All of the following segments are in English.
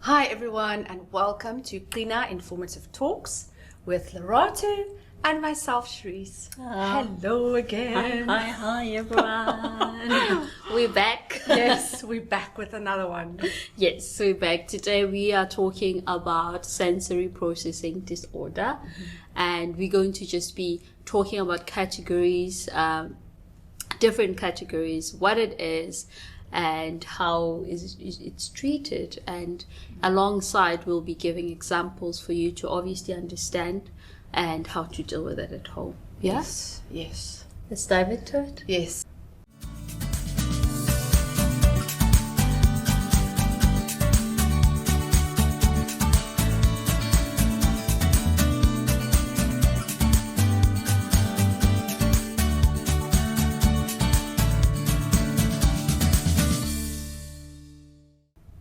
Hi everyone and welcome to QENA Informative Talks with Lerato and myself, Shrees. Hello again. Hi everyone. We're back. Yes, we're back with another one. Yes, we're back. Today we are talking about sensory processing disorder, and we're going to just be talking about categories, different categories, what it is, and how it's treated, and alongside we'll be giving examples for you to obviously understand and how to deal with it at home. Yes. Let's dive into it. Yes.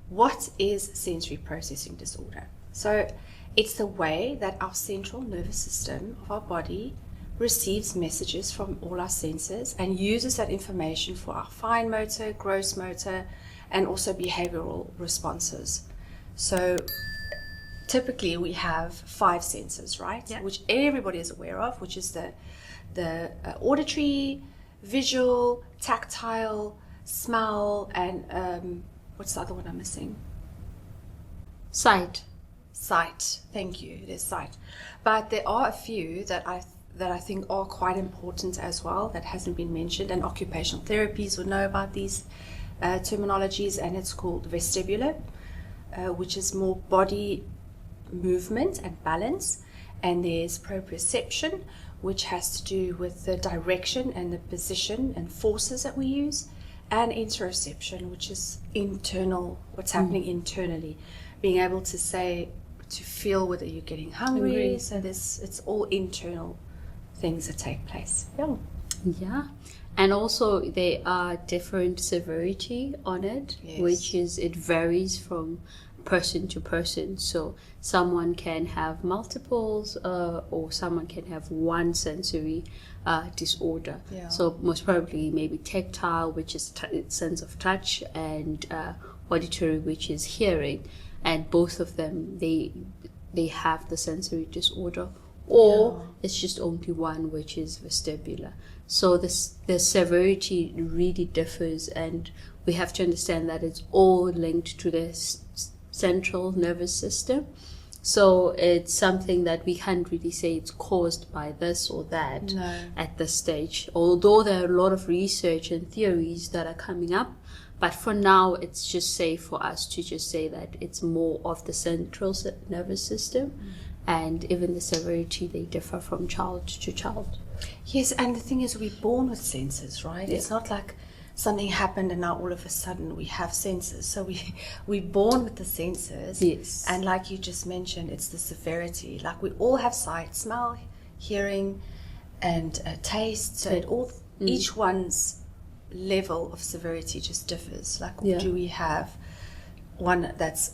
What is sensory processing disorder? So it's the way that our central nervous system of our body receives messages from all our senses and uses that information for our fine motor, gross motor, and also behavioral responses. So typically we have 5 senses, right? Yeah. Which everybody is aware of, which is the auditory, visual, tactile, smell, and what's the other one I'm missing? Sight. Thank you. It is sight. But there are a few that I think are quite important as well that hasn't been mentioned, and occupational therapies will know about these terminologies, and it's called vestibular, which is more body movement and balance, and there's proprioception, which has to do with the direction and the position and forces that we use, and interoception, which is internal, what's happening internally, being able to feel whether you're getting hungry. So it's all internal things that take place. Yeah. And also there are different severity on it, Yes. which is, it varies from person to person. So someone can have multiples, or someone can have one sensory disorder. Yeah. So most probably maybe tactile, which is sense of touch, and auditory, which is hearing. And both of them, they have the sensory disorder, or it's just only one, which is vestibular. So the severity really differs, and we have to understand that it's all linked to the central nervous system. So it's something that we can't really say it's caused by this or that at this stage, although there are a lot of research and theories that are coming up. But for now, it's just safe for us to just say that it's more of the central nervous system, and even the severity, they differ from child to child. Yes, and the thing is, we're born with senses, right? Yeah. It's not like something happened and now all of a sudden we have senses. So we're born with the senses. Yes. And like you just mentioned, it's the severity. Like we all have sight, smell, hearing, and taste. So each one's level of severity just differs. Like, do we have one that's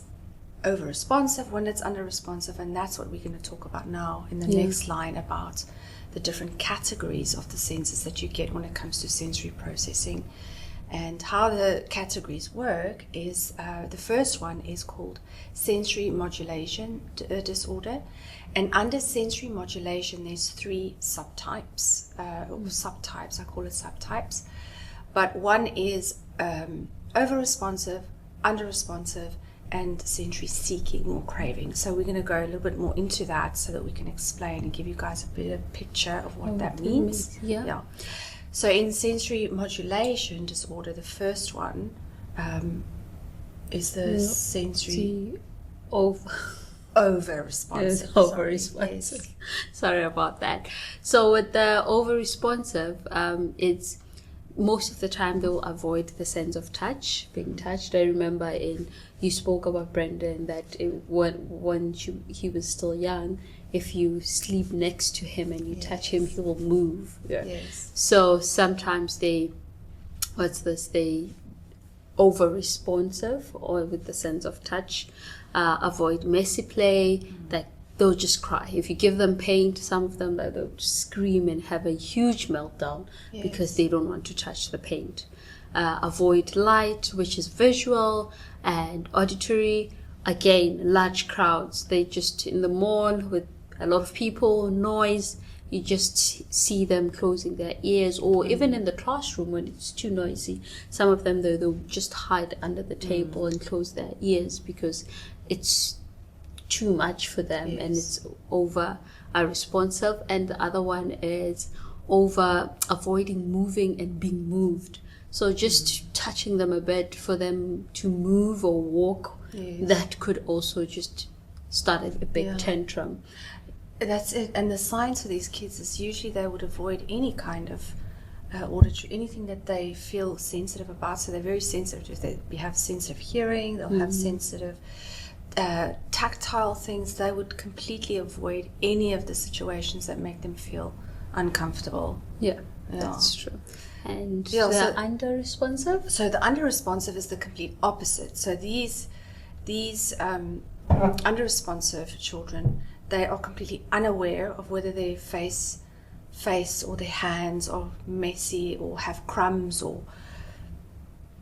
over responsive, one that's under responsive? And that's what we're going to talk about now in the next line, about the different categories of the senses that you get when it comes to sensory processing. And how the categories work is, the first one is called sensory modulation disorder. And under sensory modulation, there's 3 subtypes, I call it subtypes. But one is over-responsive, under-responsive, and sensory seeking or craving. So we're going to go a little bit more into that so that we can explain and give you guys a better picture of what that means. Yeah. So in sensory modulation disorder, the first one is the sensory over-responsive. Over-responsive. Sorry about that. So with the over-responsive, it's most of the time they'll avoid the sense of touch, being touched. I remember you spoke about Brendan that when he was still young, if you sleep next to him and you touch him, he will move. Yes. So sometimes they over responsive, or with the sense of touch, avoid messy play, that they'll just cry. If you give them paint, some of them, they'll just scream and have a huge meltdown because they don't want to touch the paint. Avoid light, which is visual, and auditory, again, large crowds. They just, in the mall with a lot of people, noise, you just see them closing their ears, or even in the classroom when it's too noisy. Some of them, they'll just hide under the table and close their ears because it's too much for them, and it's over responsive. And the other one is over avoiding moving and being moved. So just touching them a bit for them to move or walk, that could also just start a big tantrum. That's it. And the signs for these kids is usually they would avoid any kind of auditory, anything that they feel sensitive about. So they're very sensitive. They have sensitive hearing, they'll have sensitive tactile things. They would completely avoid any of the situations that make them feel uncomfortable. Yeah, that's true. And so under-responsive? So the under-responsive is the complete opposite. So these under-responsive children, they are completely unaware of whether their face or their hands are messy or have crumbs or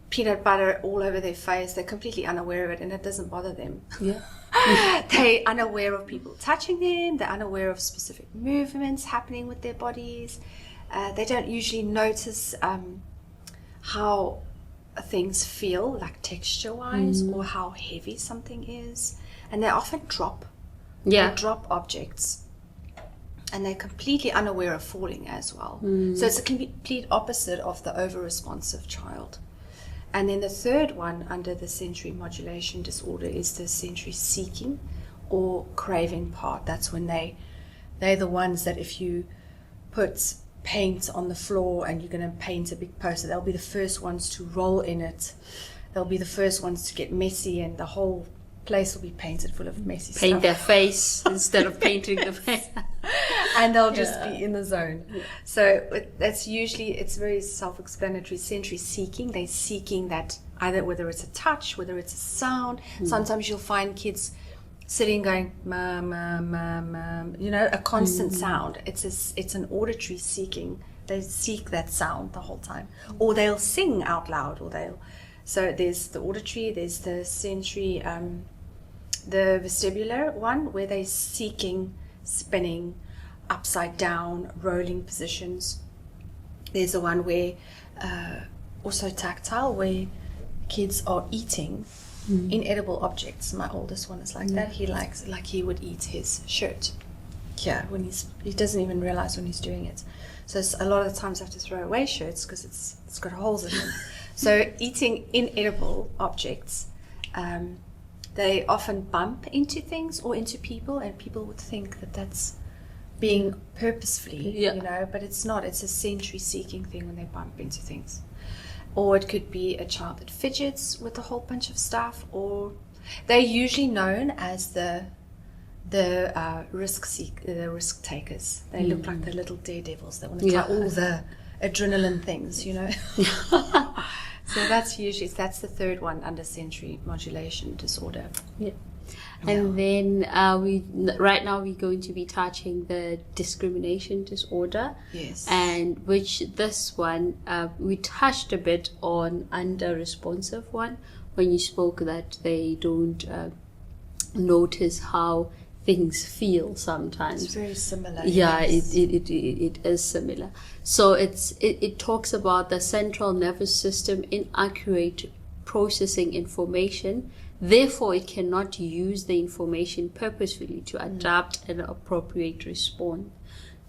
peanut butter all over their face. They're completely unaware of it, and it doesn't bother them. Yeah. They're unaware of people touching them. They're unaware of specific movements happening with their bodies. They don't usually notice how things feel, like texture-wise, or how heavy something is. And they often drop objects. And they're completely unaware of falling as well. So it's a complete opposite of the over-responsive child. And then the third one under the sensory modulation disorder is the sensory seeking or craving part. That's when they're the ones that if you put paint on the floor and you're going to paint a big poster, they'll be the first ones to roll in it. They'll be the first ones to get messy, and the whole place will be painted full of messy stuff. Paint their face instead of painting the face. And they'll just be in the zone. So that's usually, it's very self-explanatory. Sensory seeking, they're seeking that either whether it's a touch, whether it's a sound. Sometimes you'll find kids sitting going, ma, ma, ma, ma, a constant sound. It's an auditory seeking. They seek that sound the whole time. Or they'll sing out loud, so there's the auditory, there's the sensory, the vestibular one, where they're seeking spinning, upside down, rolling positions. There's the one where, also tactile, where kids are eating inedible objects. My oldest one is like that. He likes, he would eat his shirt. Yeah, when he doesn't even realize when he's doing it. So a lot of the times I have to throw away shirts because it's got holes in them. So eating inedible objects, they often bump into things or into people, and people would think that that's being purposefully, but it's not. It's a sensory seeking thing when they bump into things. Or it could be a child that fidgets with a whole bunch of stuff, or they're usually known as the risk takers. They look like the little daredevils that want to try all the adrenaline things, So that's the third one under sensory modulation disorder. Yeah. And then right now we're going to be touching the discrimination disorder. Yes. And this one, we touched a bit on under-responsive one when you spoke that they don't it how things feel sometimes. It's very similar. Yeah, yes. It is similar. So it talks about the central nervous system inaccurate processing information. Therefore, it cannot use the information purposefully to adapt an appropriate response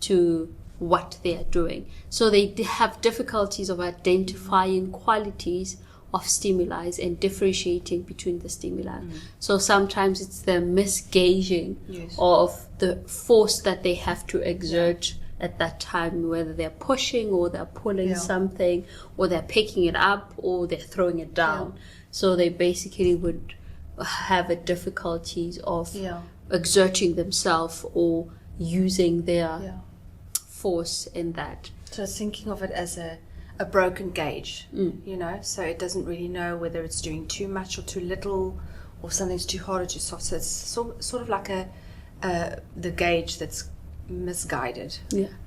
to what they are doing. So they have difficulties of identifying qualities of stimuli and differentiating between the stimuli. So sometimes it's the misgauging of the force that they have to exert at that time, whether they're pushing or they're pulling something, or they're picking it up or they're throwing it down. So they basically would have a difficulties of exerting themselves or using their force in that. So thinking of it as a broken gauge, so it doesn't really know whether it's doing too much or too little, or something's too hard or too soft. So it's sort of like the gauge that's misguided,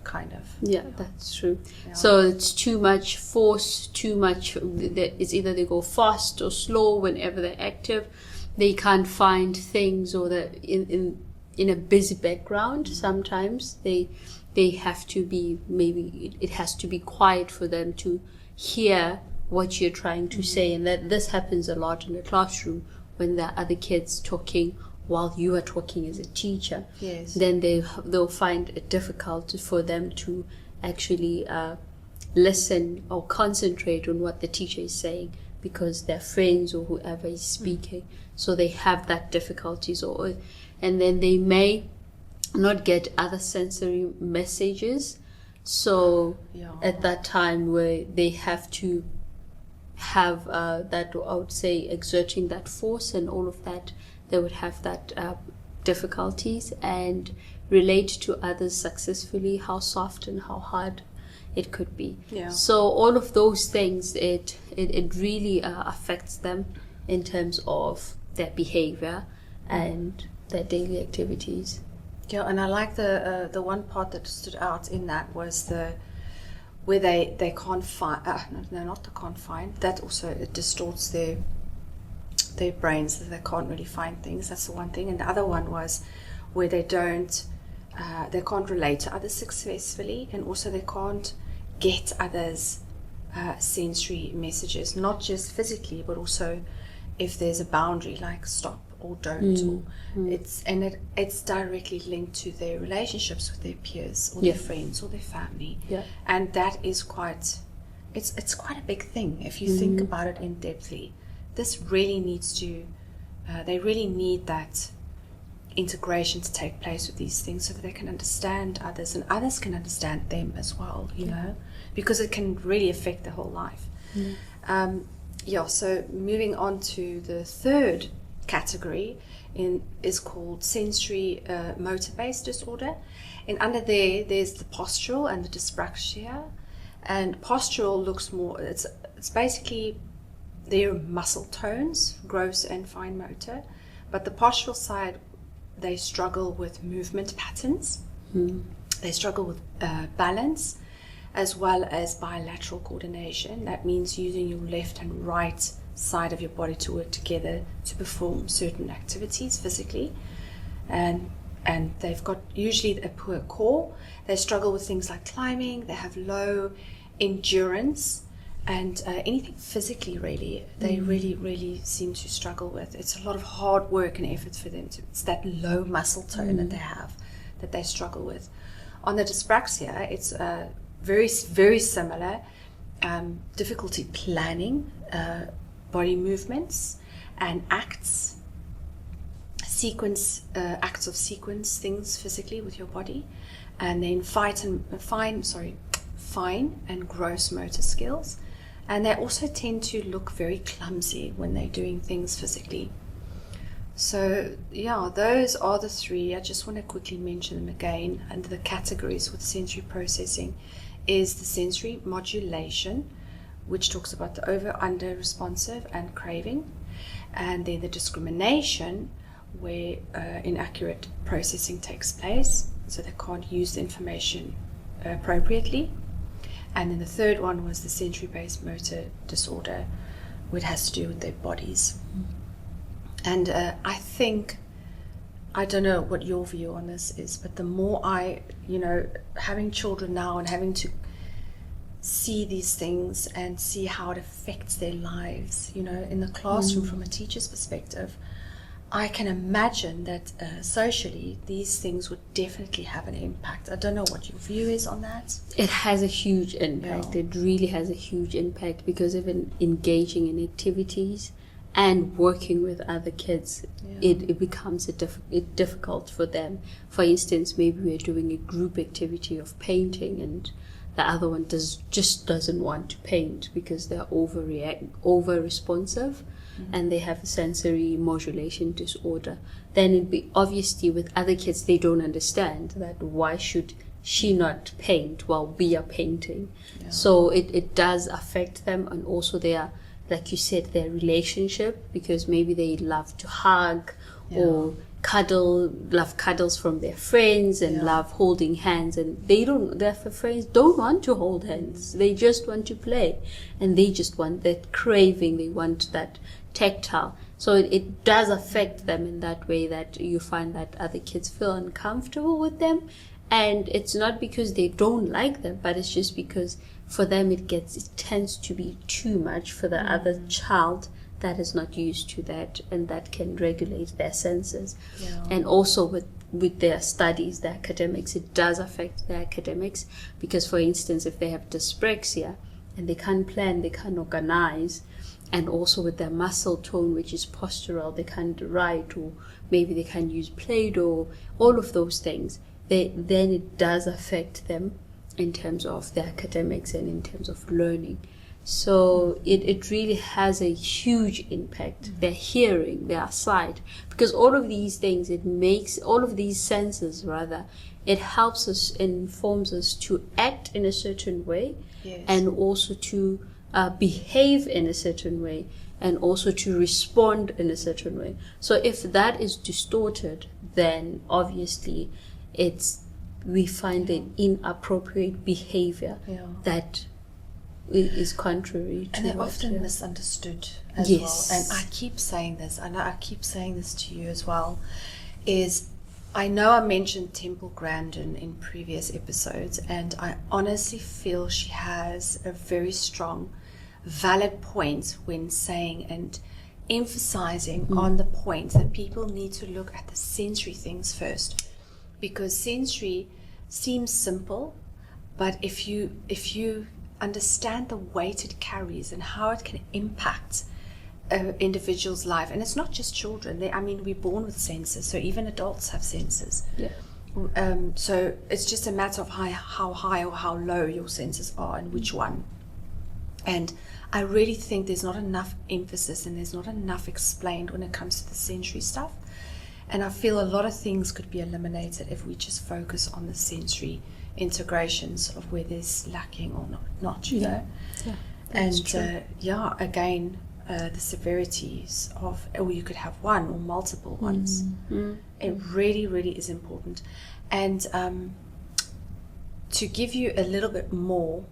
kind of. Yeah, that's true. So it's too much force, too much. It's either they go fast or slow whenever they're active. they can't find things, or that in a busy background, sometimes they have to be, maybe it has to be quiet for them to hear what you're trying to say. And that this happens a lot in the classroom when there are other kids talking while you are talking as a teacher. Yes. Then they'll find it difficult for them to actually listen or concentrate on what the teacher is saying, because their friends or whoever is speaking. So they have that difficulties, and then they may not get other sensory messages. So at that time where they have to have that, I would say, exerting that force and all of that, they would have that difficulties, and relate to others successfully, how soft and how hard it could be. So all of those things, it really affects them in terms of their behavior and their daily activities. Yeah, and I like the one part that stood out in that was where they can't find, can't find, that also it distorts their brains, that they can't really find things. That's the one thing. And the other one was where they can't relate to others successfully, and also they can't get others' sensory messages, not just physically, but also if there's a boundary like stop or don't. It's directly linked to their relationships with their peers or their friends or their family. And that is quite a big thing if you think about it in depthly. This really needs to they really need that integration to take place with these things, so that they can understand others and others can understand them as well, you know, because it can really affect their whole life. So moving on to the third category is called sensory motor based disorder, and under there's the postural and the dyspraxia. And postural looks more, it's basically their muscle tones, gross and fine motor, but the postural side, they struggle with movement patterns, they struggle with balance, as well as bilateral coordination. That means using your left and right side of your body to work together to perform certain activities physically. And they've got usually a poor core. They struggle with things like climbing, they have low endurance, and anything physically really, they really seem to struggle with. It's a lot of hard work and effort for them. It's that low muscle tone that they have, that they struggle with. On the dyspraxia, it's very, very similar. Difficulty planning body movements and acts of sequence things physically with your body, and then fine and gross motor skills. And they also tend to look very clumsy when they're doing things physically. So those are the three. I just want to quickly mention them again. Under the categories with sensory processing is the sensory modulation, which talks about the over-under responsive and craving, and then the discrimination, where inaccurate processing takes place, so they can't use the information appropriately. And then the third one was the sensory-based motor disorder, which has to do with their bodies. And I don't know what your view on this is, but the more having children now and having to see these things and see how it affects their lives, in the classroom from a teacher's perspective, I can imagine that socially these things would definitely have an impact. I don't know what your view is on that. It has a huge impact. It really has a huge impact, because even engaging in activities and working with other kids, it becomes difficult for them. For instance, maybe we're doing a group activity of painting, and the other one just doesn't want to paint because they're over responsive, and they have a sensory modulation disorder. Then it'd be obviously with other kids, they don't understand that why should she not paint while we are painting. So it does affect them, and also their, like you said, their relationship, because maybe they love to hug or love cuddles from their friends, and love holding hands, and their friends don't want to hold hands. They just want to play, and they just want that craving, they want that tactile. So it does affect them in that way, that you find that other kids feel uncomfortable with them. And it's not because they don't like them, but it's just because for them it tends to be too much for the other child that is not used to that, and that can regulate their senses. And also with their studies, the academics, it does affect their academics, because for instance, if they have dyspraxia and they can't plan, they can't organize, and also with their muscle tone, which is postural, they can't write, or maybe they can't use Play-Doh, all of those things, then it does affect them in terms of their academics and in terms of learning. So it really has a huge impact. Their hearing, their sight, because all of these things, all of these senses rather, it helps us and informs us to act in a certain way, and also to behave in a certain way, and also to respond in a certain way. So if that is distorted, then obviously we find an inappropriate behavior that is contrary to, and they're often misunderstood as well. And I keep saying this, and I keep saying this to you as well, is I know I mentioned Temple Grandin in previous episodes, and I honestly feel she has a very strong, valid point when saying and emphasizing on the point that people need to look at the sensory things first. Because sensory seems simple, but if you understand the weight it carries and how it can impact an individual's life, and it's not just children. We're born with senses, so even adults have senses. So it's just a matter of how high or how low your senses are and which one. And I really think there's not enough emphasis and there's not enough explained when it comes to the sensory stuff. And I feel a lot of things could be eliminated if we just focus on the sensory integrations of where there's lacking or not, you know. And again, the severities of, or you could have one or multiple ones. It really, really is important. And to give you a little bit more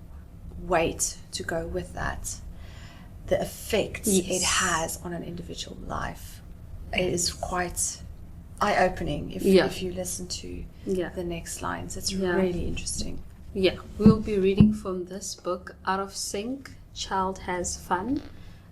weight to go with that, the effects it has on an individual life is quite eye-opening if you listen to the next lines. It's really interesting. We'll be reading from this book, Out of Sync, Child Has Fun.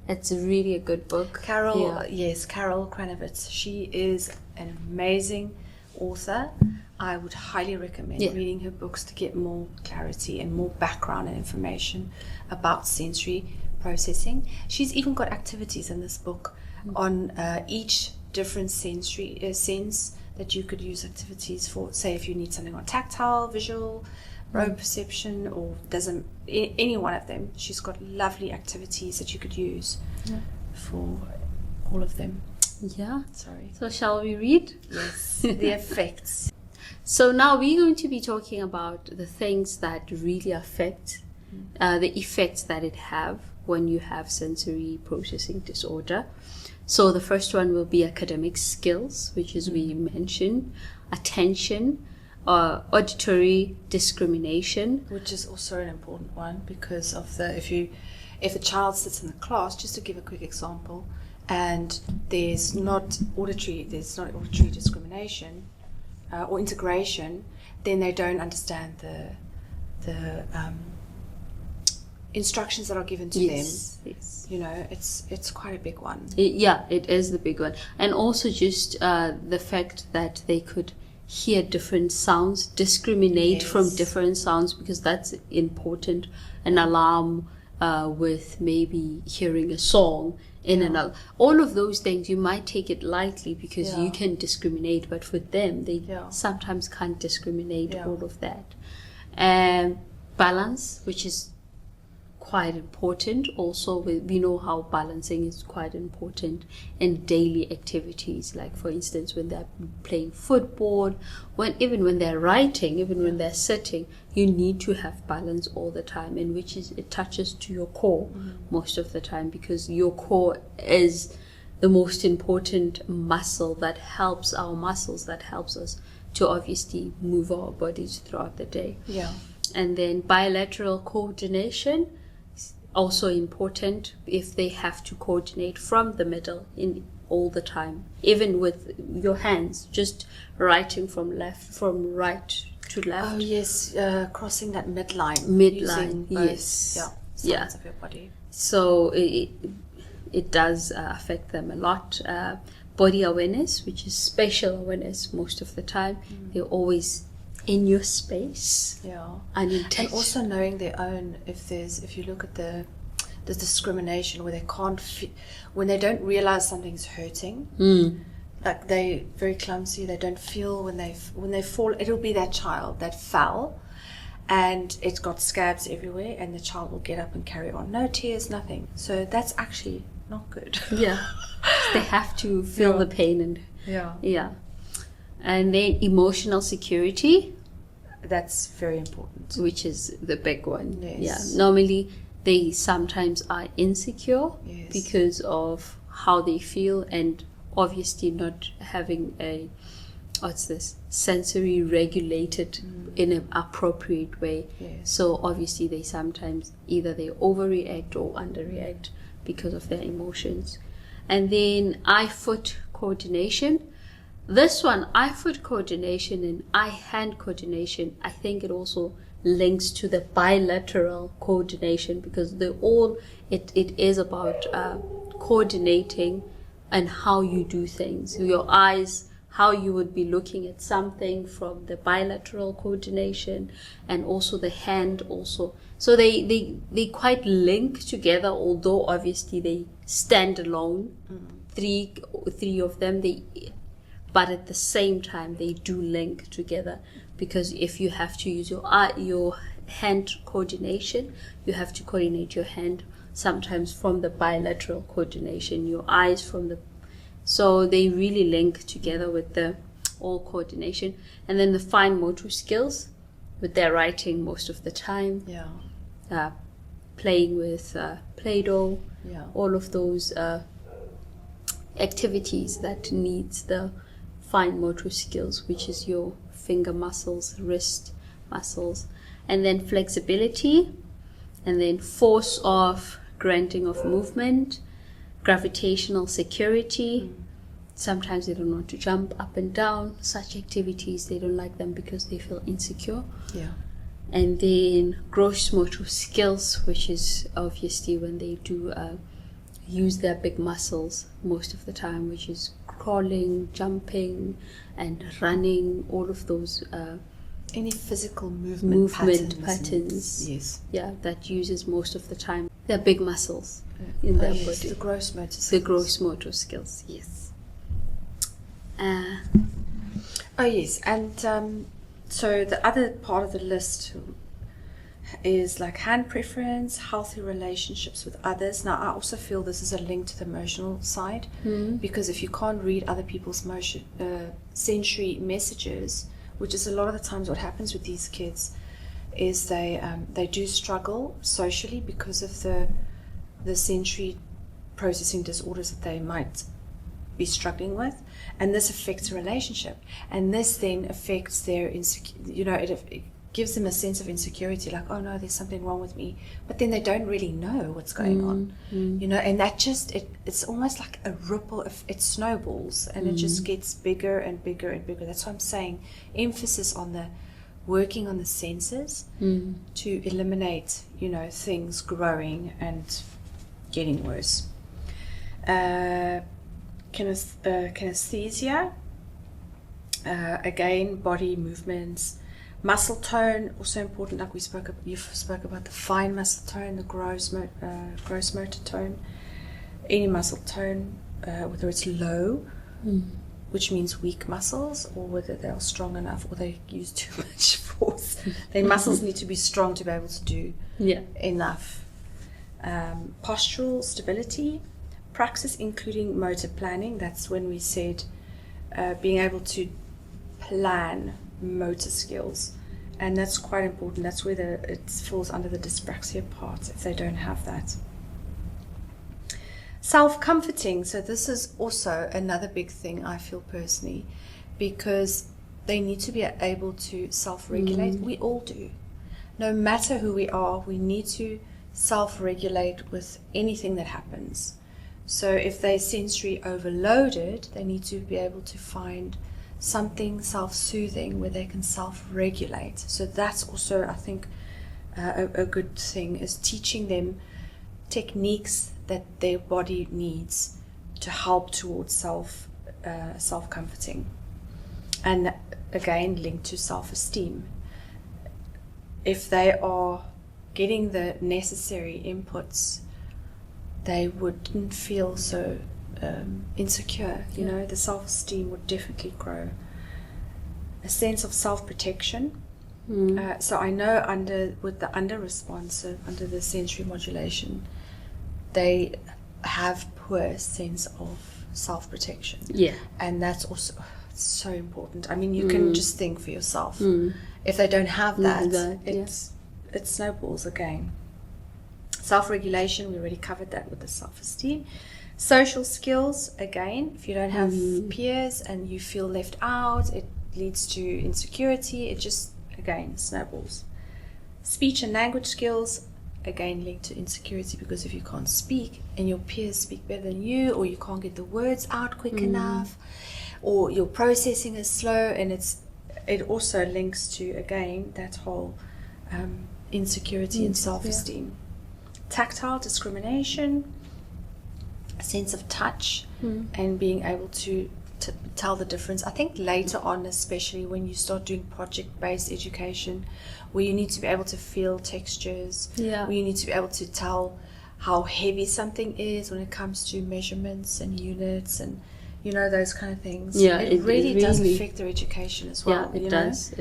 It's really a good book. Carol Kranovitz, she is an amazing author. I would highly recommend reading her books to get more clarity and more background and information about sensory processing. She's even got activities in this book on each different sensory sense that you could use activities for. Say if you need something on tactile, visual, road perception, or any one of them, she's got lovely activities that you could use for all of them. Sorry. So shall we read? Yes. The effects. So now we're going to be talking about the things that really affect the effects that it have when you have sensory processing disorder. So the first one will be academic skills, which is we mentioned, attention, auditory discrimination, which is also an important one because of if a child sits in the class, just to give a quick example, and there's not auditory discrimination or integration, then they don't understand the instructions that are given to them. You know, it's quite a big one. It is the big one. And also just the fact that they could hear different sounds, discriminate from different sounds, because that's important. An alarm with maybe hearing a song in and out. All of those things, you might take it lightly because you can discriminate, but for them, they sometimes can't discriminate all of that. And balance, which is quite important. Also, we know how balancing is quite important in daily activities, like for instance when they're playing football, even when they're writing, even when they're sitting, you need to have balance all the time, and it touches to your core most of the time, because your core is the most important muscle that helps us to obviously move our bodies throughout the day. And then bilateral coordination, also important if they have to coordinate from the middle in all the time, even with your hands, just writing from right to left. Oh yes, crossing that midline. Midline, using both, yes. sides of your body. So it does affect them a lot. Body awareness, which is spatial awareness most of the time. They're always in your space. Yeah. Unintentional. And also knowing their own, if you look at the discrimination where they can't when they don't realize something's hurting, like they very clumsy, they don't feel when they fall. It'll be that child that fell and it's got scabs everywhere, and the child will get up and carry on, no tears, nothing. So that's actually not good. Yeah. They have to feel the pain and and then emotional security, that's very important, which is the big one. Yes. Yeah, normally they sometimes are insecure because of how they feel, and obviously not having a sensory regulated in an appropriate way. So obviously they sometimes either they overreact or underreact because of their emotions. And then eye-foot coordination. This one, eye-foot coordination and eye-hand coordination, I think it also links to the bilateral coordination, because it is about coordinating and how you do things. Your eyes, how you would be looking at something from the bilateral coordination, and also the hand also. So they quite link together, although obviously they stand alone. Three of them, but at the same time they do link together, because if you have to use your hand coordination, you have to coordinate your hand sometimes from the bilateral coordination, your eyes from the. So they really link together with the all coordination. And then the fine motor skills with their writing most of the time. Playing with Play-Doh. All of those activities that needs the fine motor skills, which is your finger muscles, wrist muscles. And then flexibility, and then force of granting of movement, gravitational security. Sometimes they don't want to jump up and down. Such activities, they don't like them because they feel insecure. And then gross motor skills, which is obviously when they do use their big muscles most of the time, which is crawling, jumping, and running. All of those any physical movement patterns. Yes. Yeah, that uses most of the time their big muscles in their body. The gross motor skills. The gross motor skills, yes. And so the other part of the list is like hand preference, healthy relationships with others. Now, I also feel this is a link to the emotional side, because if you can't read other people's sensory messages, which is a lot of the times what happens with these kids, is they do struggle socially because of the sensory processing disorders that they might be struggling with, and this affects a relationship, and this then affects their it gives them a sense of insecurity, like, oh no, there's something wrong with me, but then they don't really know what's going on, and that just it's almost like a ripple of it snowballs, and it just gets bigger and bigger and bigger. That's why I'm saying emphasis on the working on the senses to eliminate things growing and getting worse. Kinesthesia, again, body movements. Muscle tone, also important, like you spoke about the fine muscle tone, the gross motor tone. Any muscle tone, whether it's low, which means weak muscles, or whether they are strong enough or they use too much force. Their muscles need to be strong to be able to do enough. Postural stability, praxis including motor planning. That's when we said being able to plan motor skills, and that's quite important. That's where it falls under the dyspraxia part if they don't have that. Self-comforting, so this is also another big thing I feel personally, because they need to be able to self-regulate. We all do. No matter who we are, we need to self-regulate with anything that happens. So if they're sensory overloaded, they need to be able to find something self-soothing where they can self-regulate. So that's also, I think, a good thing, is teaching them techniques that their body needs to help towards self-comforting. And again, linked to self-esteem. If they are getting the necessary inputs, they wouldn't feel so insecure. You know, the self-esteem would definitely grow. A sense of self-protection. So I know with the under-responsive, under the sensory modulation, they have poor sense of self-protection. Yeah. And that's also so important. I mean, you can just think for yourself. If they don't have that, it snowballs again. Self-regulation, we already covered that with the self-esteem. Social skills, again, if you don't have peers and you feel left out, it leads to insecurity. It just, again, snowballs. Speech and language skills, again, linked to insecurity, because if you can't speak and your peers speak better than you, or you can't get the words out quick enough, or your processing is slow, and it also links to, again, that whole insecurity and self-esteem. Tactile discrimination, a sense of touch, and being able to tell the difference. I think later on, especially when you start doing project-based education, where you need to be able to feel textures, where you need to be able to tell how heavy something is when it comes to measurements and units and, you know, those kind of things. It really does affect their education as well. It does.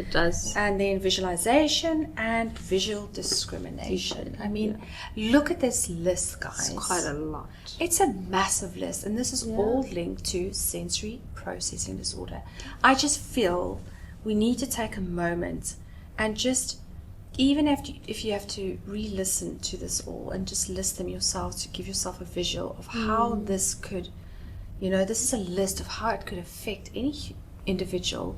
And then visualization and visual discrimination. I mean, look at this list, guys. It's quite a lot. It's a massive list, and this is all linked to sensory processing disorder. I just feel we need to take a moment and just, even if you have to re-listen to this all and just list them yourself to give yourself a visual of how this could, you know, this is a list of how it could affect any individual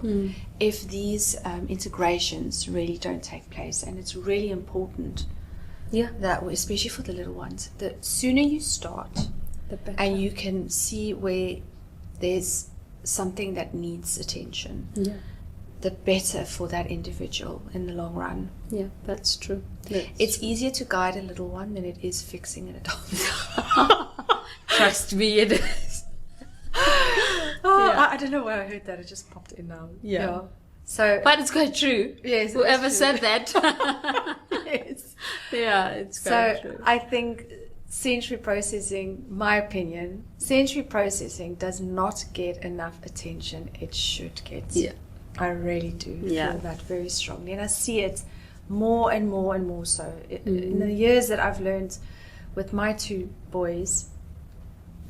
if these integrations really don't take place. And it's really important that, especially for the little ones, the sooner you start, the better. And you can see where there's something that needs attention, the better for that individual in the long run. Yeah, that's true. It's easier to guide a little one than it is fixing an adult. Trust me, it is. I don't know where I heard that. It just popped in now. Yeah. So, but it's quite true. Yes. Whoever said that. Yes. Yeah, it's quite true. So I think sensory processing, my opinion, sensory processing does not get enough attention it should get. Yeah. I really do feel that very strongly. And I see it more and more and more so. In the years that I've learned with my two boys,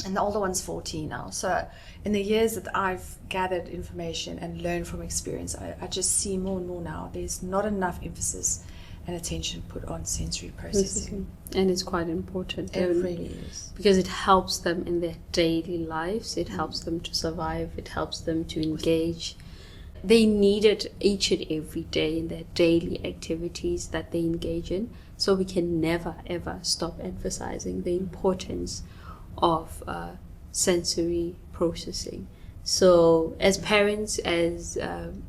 and the older one's 14 now. So in the years that I've gathered information and learned from experience, I just see more and more now there's not enough emphasis and attention put on sensory processing. And it's quite important. It really is. Because it helps them in their daily lives. It helps them to survive. It helps them to engage. They need it each and every day in their daily activities that they engage in. So we can never, ever stop emphasizing the importance of sensory processing. So as parents, as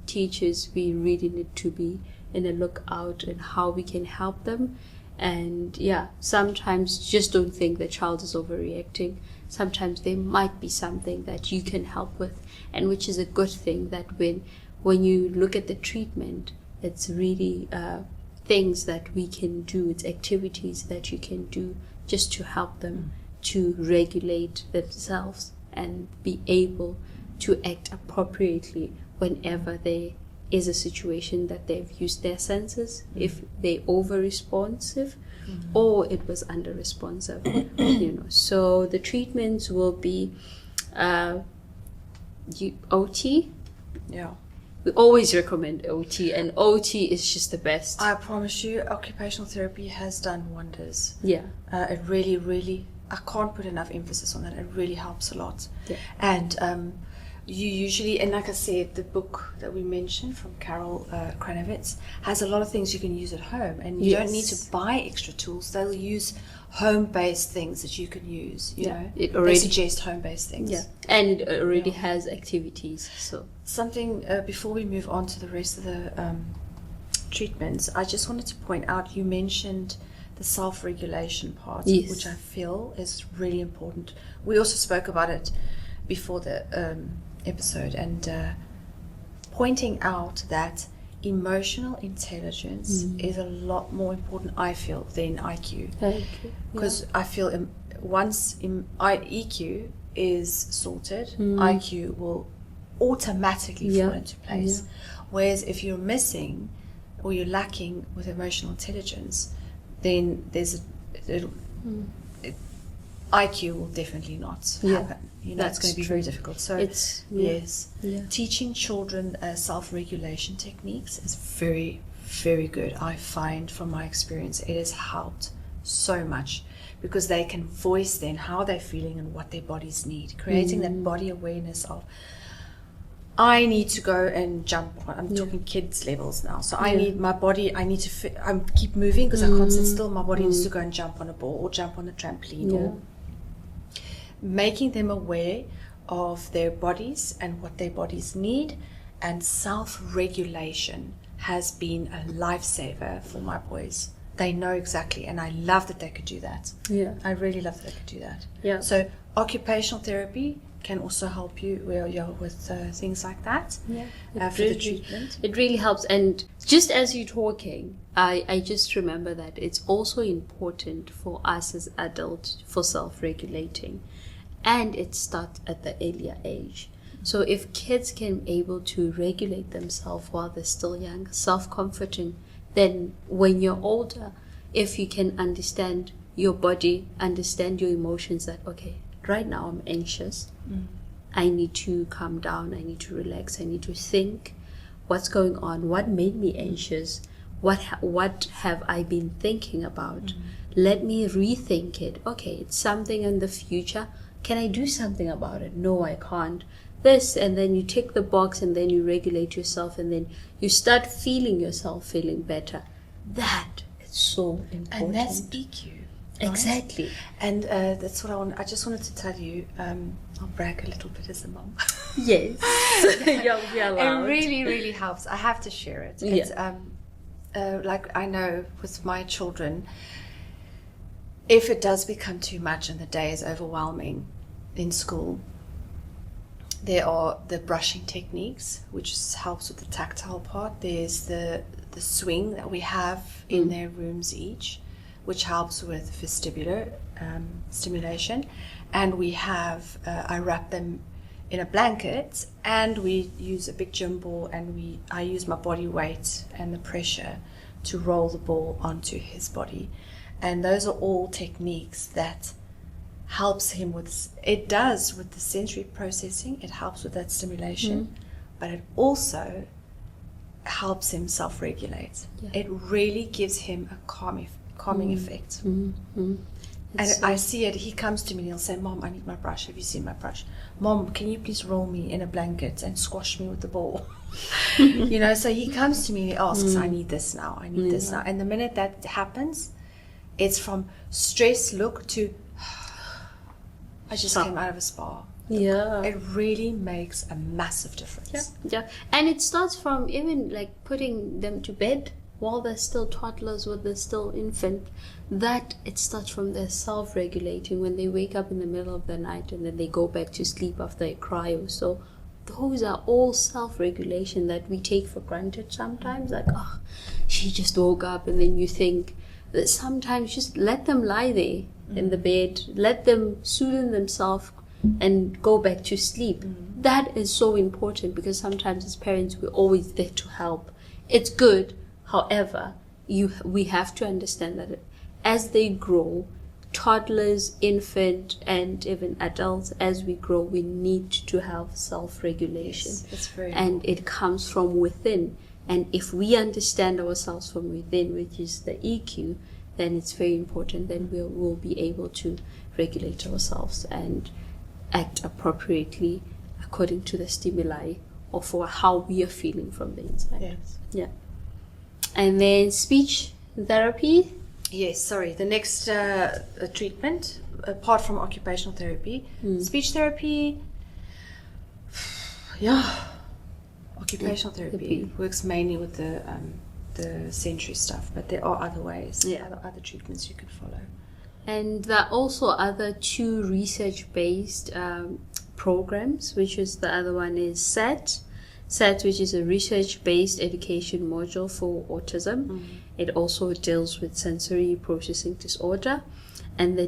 teachers, we really need to be in a lookout and how we can help them. And sometimes just don't think the child is overreacting. Sometimes there might be something that you can help with, and which is a good thing, that when you look at the treatment, it's really things that we can do, it's activities that you can do just to help them to regulate themselves and be able to act appropriately whenever there is a situation that they've used their senses, if they're over-responsive or it was under-responsive. So the treatments will be OT. Yeah. We always recommend OT, and OT is just the best. I promise you, occupational therapy has done wonders. Yeah. It really, really, I can't put enough emphasis on that. It really helps a lot. Yeah. And you usually, and like I said, the book that we mentioned from Carol Kranovitz has a lot of things you can use at home, and you don't need to buy extra tools. They'll use home-based things that you can use. You know, they suggest home-based things. Yeah, and it already has activities. So something before we move on to the rest of the treatments, I just wanted to point out, you mentioned the self-regulation part, which I feel is really important. We also spoke about it before the episode, and pointing out that emotional intelligence is a lot more important, I feel, than IQ. Because I feel once EQ is sorted, IQ will automatically fall into place. Whereas if you're missing or you're lacking with emotional intelligence, then there's IQ will definitely not happen. You know, it's going to be very difficult. So teaching children self-regulation techniques is very, very good. I find from my experience it has helped so much, because they can voice then how they're feeling and what their bodies need, creating that body awareness of, I need to go and jump. I'm talking kids levels now. So I need my body, I need to keep moving because I can't sit still. My body needs to go and jump on a ball or jump on a trampoline. Or making them aware of their bodies and what their bodies need. And self-regulation has been a lifesaver for my boys. They know exactly, and I love that they could do that. I really love that they could do that. So occupational therapy can also help you with things like that for the treatment. It really helps. And just as you're talking, I just remember that it's also important for us as adults for self-regulating, and it starts at the earlier age. So if kids can be able to regulate themselves while they're still young, self-comforting, then when you're older, if you can understand your body, understand your emotions, that okay, right now I'm anxious, I need to calm down, I need to relax, I need to think what's going on, what made me anxious, what have I been thinking about, let me rethink it. Okay, it's something in the future, can I do something about it? No, I can't. This, and then you tick the box, and then you regulate yourself, and then you start feeling yourself feeling better. That is so important. And that's EQ. Right? Exactly. And that's what I just wanted to tell you. I'll brag a little bit as a mom. Yes. We are allowed. It really, really helps. I have to share it. It's, like I know with my children, if it does become too much and the day is overwhelming in school, there are the brushing techniques, which helps with the tactile part. There's the swing that we have in their rooms each, which helps with vestibular stimulation. And we have, I wrap them in a blanket, and we use a big gym ball, and I use my body weight and the pressure to roll the ball onto his body. And those are all techniques that helps him with the sensory processing. It helps with that stimulation, but it also helps him self-regulate. It really gives him a calming effect. And I see it. He comes to me and he'll say, Mom, I need my brush. Have you seen my brush? Mom, can you please roll me in a blanket and squash me with the ball? You know, so he comes to me and he asks, I need this now. I need this now. And the minute that happens, it's from stress look to I just came out of a spa. It really makes a massive difference. And it starts from even like putting them to bed while they're still toddlers, while they're still infant. That it starts from their self-regulating when they wake up in the middle of the night and then they go back to sleep after a cry or so. Those are all self-regulation that we take for granted sometimes. Like, oh, she just woke up, and then you think that sometimes just let them lie there in the bed, let them soothe themselves and go back to sleep. That is so important, because sometimes as parents we're always there to help. It's good, however, we have to understand that as they grow, toddlers, infant, and even adults, as we grow, we need to have self-regulation. That's very and important. It comes from within. And if we understand ourselves from within, which is the EQ, then it's very important. Then we'll be able to regulate ourselves and act appropriately according to the stimuli or for how we are feeling from the inside. Yes. Yeah. And then speech therapy. Yes, sorry. The next treatment, apart from occupational therapy, speech therapy. Yeah, occupational therapy works mainly with the sensory stuff, but there are other ways, other treatments you can follow. And there are also other 2 research-based programs, which is the other one is SET, which is a research-based education module for autism. It also deals with sensory processing disorder. And the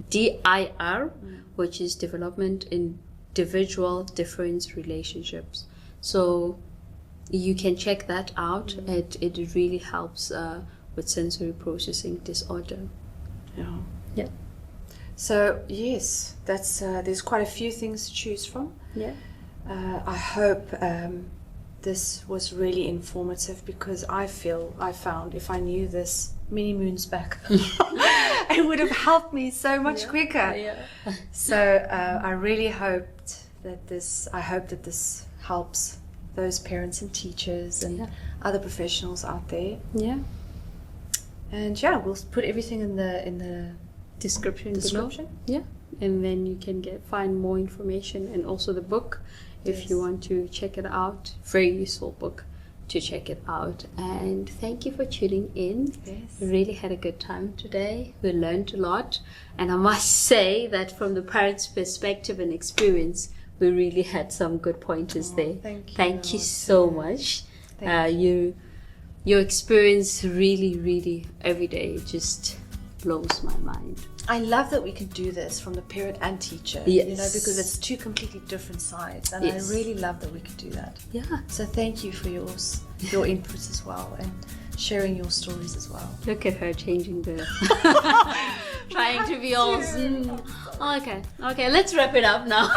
DIR, which is development in individual difference relationships. So you can check that out. It really helps with sensory processing disorder. Yeah. So yes, that's there's quite a few things to choose from. Yeah. I hope this was really informative, because I found if I knew this many moons back, it would have helped me so much quicker. Yeah. So I really hoped that this helps those parents and teachers and other professionals out there. Yeah. And we'll put everything in the Description. below. Yeah. And then you can find more information, and also the book if you want to check it out. Very useful book to check it out. And thank you for tuning in. Yes. We really had a good time today. We learned a lot, and I must say that from the parents' perspective and experience, we really had some good pointers there. Thank you so much. Your experience really every day just blows my mind. I love that we can do this from the parent and teacher, because it's 2 completely different sides, and I really love that we can do that. Yeah. So thank you for your input as well, and sharing your stories as well. Look at her changing the trying to be all okay, let's wrap it up now.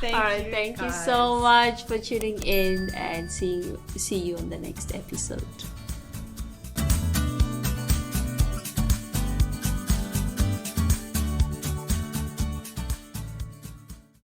Thank you so much for tuning in, and see you on the next episode.